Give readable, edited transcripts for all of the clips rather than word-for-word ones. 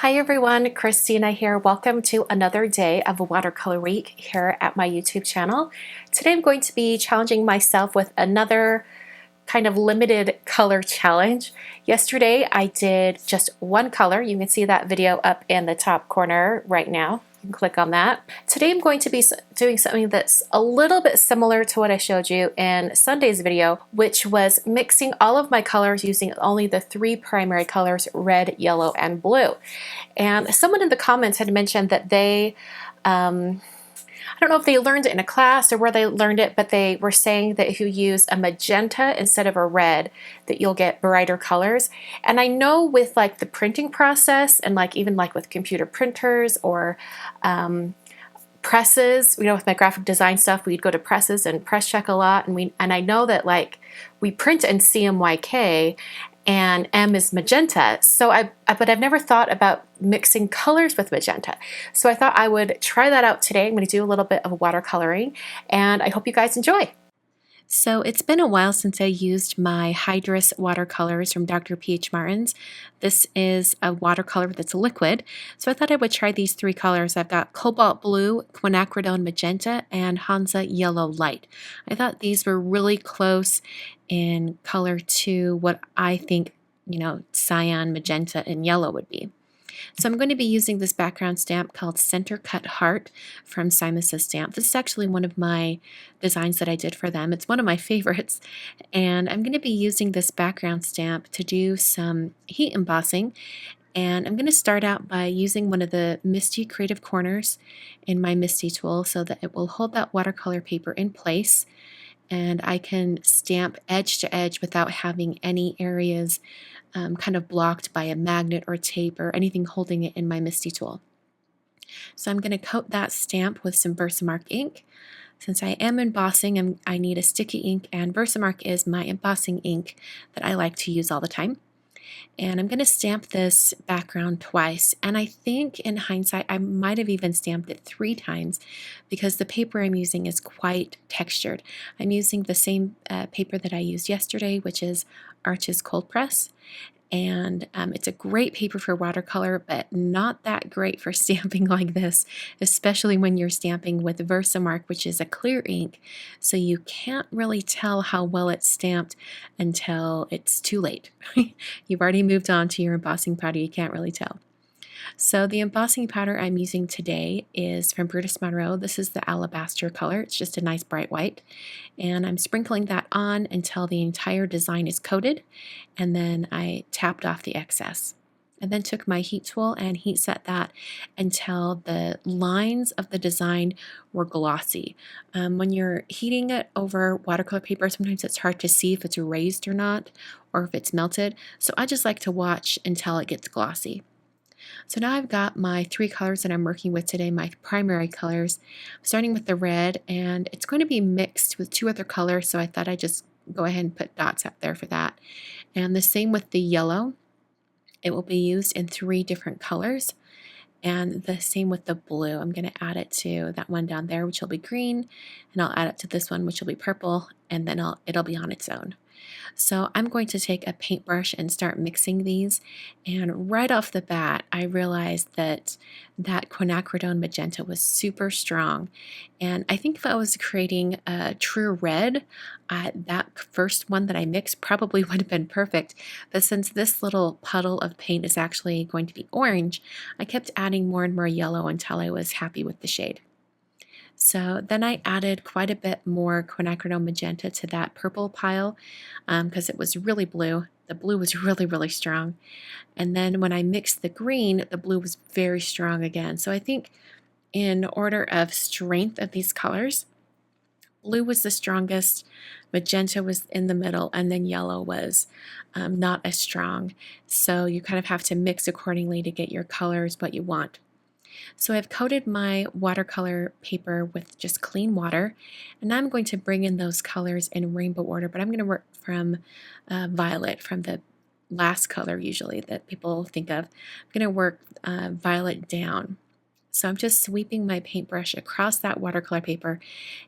Hi everyone, Christina here. Welcome to another day of Watercolor Week here at my YouTube channel. Today I'm going to be challenging myself with another kind of limited color challenge. Yesterday I did just one color. You can see that video up in the top corner right now. You can click on that. Today I'm going to be doing something that's a little bit similar to what I showed you in Sunday's video, which was mixing all of my colors using only the three primary colors, red, yellow, and blue. And someone in the comments had mentioned that I don't know if they learned it in a class or where they learned it, but they were saying that if you use a magenta instead of a red, that you'll get brighter colors. And I know with like the printing process and like even like with computer printers or presses, with my graphic design stuff, we'd go to presses and press check a lot. And I know that like we print in CMYK and M is magenta. But I've never thought about mixing colors with magenta. So I thought I would try that out today. I'm going to do a little bit of watercoloring, and I hope you guys enjoy. So it's been a while since I used my Hydrus watercolors from Dr. P.H. Martin's. This is a watercolor that's liquid, so I thought I would try these three colors. I've got Cobalt Blue, Quinacridone Magenta, and Hansa Yellow Light. I thought these were really close in color to what I think, cyan, magenta, and yellow would be. So I'm going to be using this background stamp called Center Cut Heart from Simon Says Stamp. This is actually one of my designs that I did for them. It's one of my favorites. And I'm going to be using this background stamp to do some heat embossing. And I'm going to start out by using one of the Misty Creative Corners in my Misty tool so that it will hold that watercolor paper in place. And I can stamp edge to edge without having any areas kind of blocked by a magnet or tape or anything holding it in my Misty tool. So I'm going to coat that stamp with some Versamark ink. Since I am embossing, I need a sticky ink, and Versamark is my embossing ink that I like to use all the time. And I'm going to stamp this background twice, and I think in hindsight I might have even stamped it 3 times because the paper I'm using is quite textured. I'm using the same paper that I used yesterday, which is Arches Cold Press, and it's a great paper for watercolor, but not that great for stamping like this, especially when you're stamping with Versamark, which is a clear ink, so you can't really tell how well it's stamped until it's too late. You've already moved on to your embossing powder, you can't really tell. So the embossing powder I'm using today is from Brutus Monroe. This is the Alabaster color. It's just a nice bright white. And I'm sprinkling that on until the entire design is coated. And then I tapped off the excess. And then took my heat tool and heat set that until the lines of the design were glossy. When you're heating it over watercolor paper, sometimes it's hard to see if it's raised or not, or if it's melted. So I just like to watch until it gets glossy. So now I've got my 3 colors that I'm working with today, my primary colors, starting with the red, and it's going to be mixed with 2 other colors, so I thought I'd just go ahead and put dots up there for that. And the same with the yellow. It will be used in 3 different colors. And the same with the blue. I'm going to add it to that one down there, which will be green, and I'll add it to this one, which will be purple, and then it'll be on its own. So I'm going to take a paintbrush and start mixing these, and right off the bat I realized that quinacridone magenta was super strong, and I think if I was creating a true red, that first one that I mixed probably would have been perfect, but since this little puddle of paint is actually going to be orange, I kept adding more and more yellow until I was happy with the shade. So then I added quite a bit more quinacridone magenta to that purple pile because it was really blue. The blue was really, really strong. And then when I mixed the green, the blue was very strong again. So I think in order of strength of these colors, blue was the strongest, magenta was in the middle, and then yellow was not as strong. So you kind of have to mix accordingly to get your colors what you want. So I've coated my watercolor paper with just clean water, and now I'm going to bring in those colors in rainbow order, but I'm going to work from violet, from the last color usually that people think of. I'm going to work violet down. So I'm just sweeping my paintbrush across that watercolor paper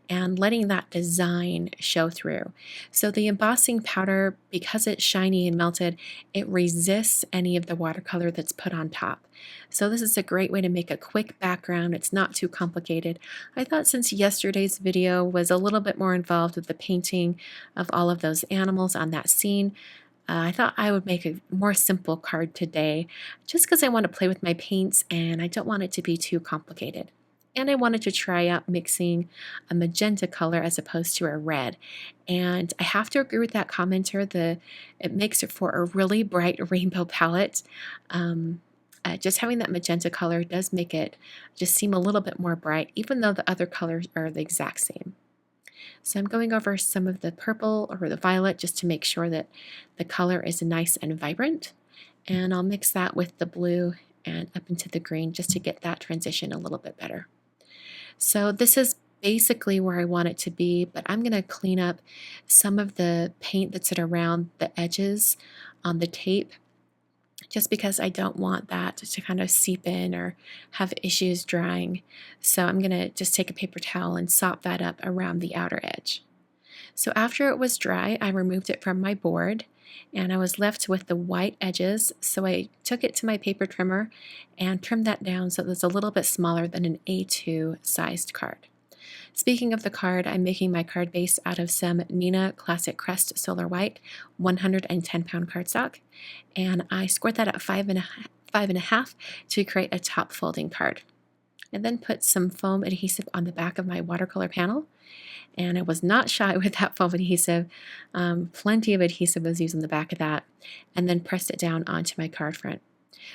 and letting that design show through. So the embossing powder, because it's shiny and melted, it resists any of the watercolor that's put on top. So this is a great way to make a quick background. It's not too complicated. I thought since yesterday's video was a little bit more involved with the painting of all of those animals on that scene, I thought I would make a more simple card today just because I want to play with my paints and I don't want it to be too complicated. And I wanted to try out mixing a magenta color as opposed to a red. And I have to agree with that commenter, it makes it for a really bright rainbow palette. Just having that magenta color does make it just seem a little bit more bright, even though the other colors are the exact same. So I'm going over some of the purple or the violet just to make sure that the color is nice and vibrant. And I'll mix that with the blue and up into the green just to get that transition a little bit better. So this is basically where I want it to be, but I'm going to clean up some of the paint that's around the edges on the tape, just because I don't want that to kind of seep in or have issues drying. So I'm going to just take a paper towel and sop that up around the outer edge. So after it was dry, I removed it from my board and I was left with the white edges. So I took it to my paper trimmer and trimmed that down so it was a little bit smaller than an A2 sized card. Speaking of the card, I'm making my card base out of some Neenah Classic Crest Solar White 110-pound cardstock, and I scored that at 5.5 to create a top folding card. I then put some foam adhesive on the back of my watercolor panel, and I was not shy with that foam adhesive. Plenty of adhesive was used on the back of that, and then pressed it down onto my card front.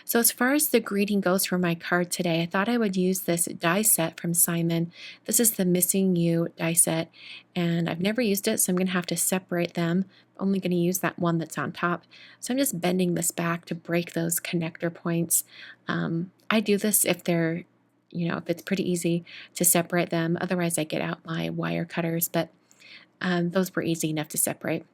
So as far as the greeting goes for my card today, I thought I would use this die set from Simon. This is the Missing You die set, and I've never used it, so I'm going to have to separate them. I'm only going to use that one that's on top. So I'm just bending this back to break those connector points. I do this if they're, if it's pretty easy to separate them. Otherwise, I get out my wire cutters, but those were easy enough to separate.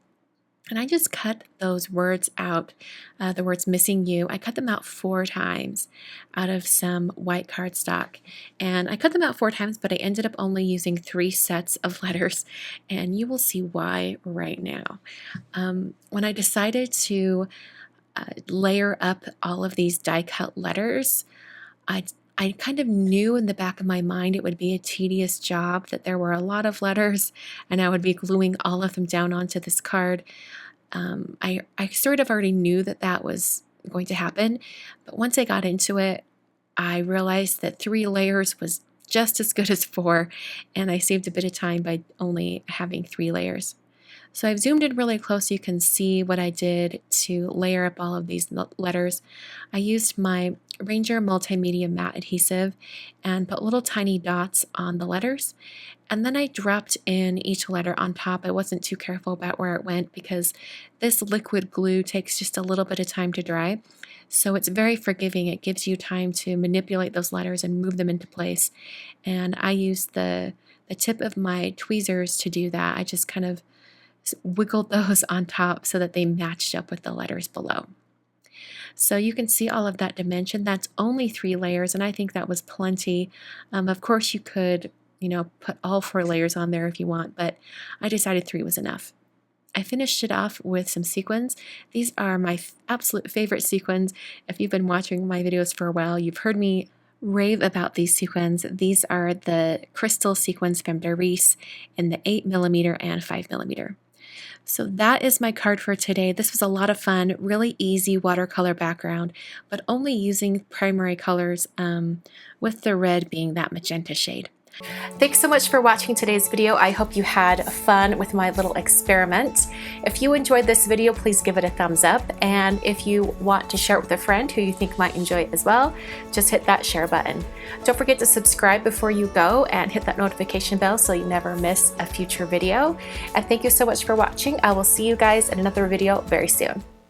And I just cut those words out, the words Missing You. I cut them out 4 times out of some white cardstock. And I cut them out 4 times, but I ended up only using 3 sets of letters. And you will see why right now. When I decided to layer up all of these die cut letters, I kind of knew in the back of my mind it would be a tedious job, that there were a lot of letters and I would be gluing all of them down onto this card. I sort of already knew that was going to happen, but once I got into it, I realized that 3 layers was just as good as 4, and I saved a bit of time by only having 3 layers. So I've zoomed in really close so you can see what I did to layer up all of these letters. I used my Ranger Multimedia Matte Adhesive and put little tiny dots on the letters. And then I dropped in each letter on top. I wasn't too careful about where it went because this liquid glue takes just a little bit of time to dry. So it's very forgiving. It gives you time to manipulate those letters and move them into place. And I used the tip of my tweezers to do that. I just kind of wiggled those on top so that they matched up with the letters below. So you can see all of that dimension. That's only 3 layers, and I think that was plenty. Of course, you could, put all 4 layers on there if you want, but I decided 3 was enough. I finished it off with some sequins. These are my absolute favorite sequins. If you've been watching my videos for a while, you've heard me rave about these sequins. These are the crystal sequins from Darice in the 8mm and 5mm. So that is my card for today. This was a lot of fun, really easy watercolor background, but only using primary colors, with the red being that magenta shade. Thanks so much for watching today's video. I hope you had fun with my little experiment. If you enjoyed this video, please give it a thumbs up. And if you want to share it with a friend who you think might enjoy it as well, just hit that share button. Don't forget to subscribe before you go and hit that notification bell so you never miss a future video. And thank you so much for watching. I will see you guys in another video very soon.